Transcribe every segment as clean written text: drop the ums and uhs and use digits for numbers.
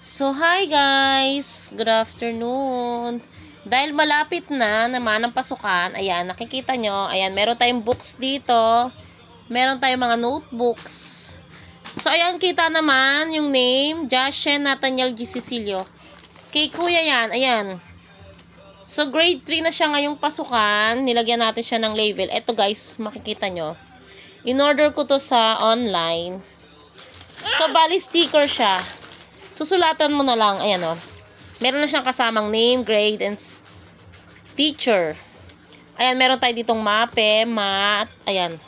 So, hi guys! Good afternoon! Dahil malapit na naman ang pasukan, ayan, nakikita nyo, ayan, meron tayong books dito. Meron tayong mga notebooks. So, ayan, kita naman yung name, Jashen Nathaniel G. Cecilio. Kay kuya yan, ayan. So, grade 3 na siya ngayong pasukan. Nilagyan natin siya ng label. Eto guys, makikita nyo. In-order ko to sa online. So, bali sticker siya. Susulatan mo na lang. Ayan o. Meron na siyang kasamang name, grade, and teacher. Ayan, meron tayo ditong mape, mat. Ayan.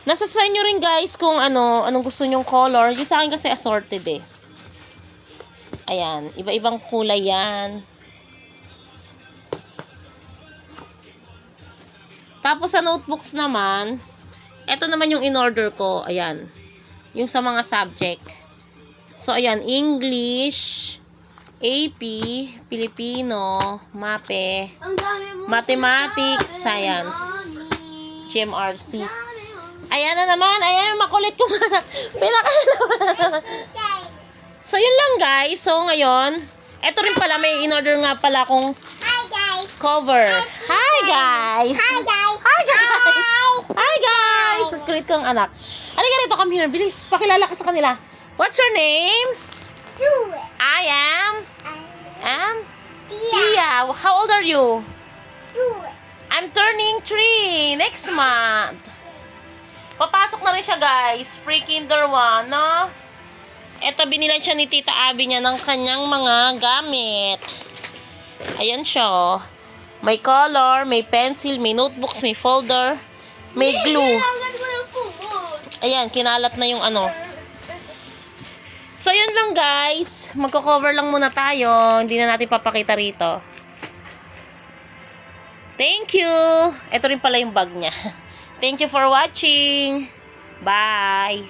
Nasa sa inyo rin guys kung anong gusto nyong color. Yung sa akin kasi assorted eh. Ayan. Iba-ibang kulay yan. Tapos sa notebooks naman, eto naman yung in-order ko. Ayan. Yung sa mga subject. So, ayan, English, AP, Filipino, MAPE, Mathematics, Science, GMRC. Ayan na naman, ayan, makulit ko na. So, yun lang guys. So, ngayon, eto rin pala, may in-order nga pala akong cover. Hi guys! Hi guys! Hi guys! Hi guys! Ang kulit ko ang anak. Halika rito, come here. Bilis, pakilala ka sa kanila. What's your name? I am Pia. How old are you? 2. I'm turning 3 next month. Papasok na rin siya guys. Pre-kinder 1, no? Ito, binilan siya ni Tita Abby niya ng kanyang mga gamit. Ayan siya. May color, may pencil, may notebooks, may folder, may glue. Ayan, kinalat na yung ano. So, yun lang guys. Magko-cover lang muna tayo. Hindi na natin papakita rito. Thank you. Ito rin pala yung bag niya. Thank you for watching. Bye.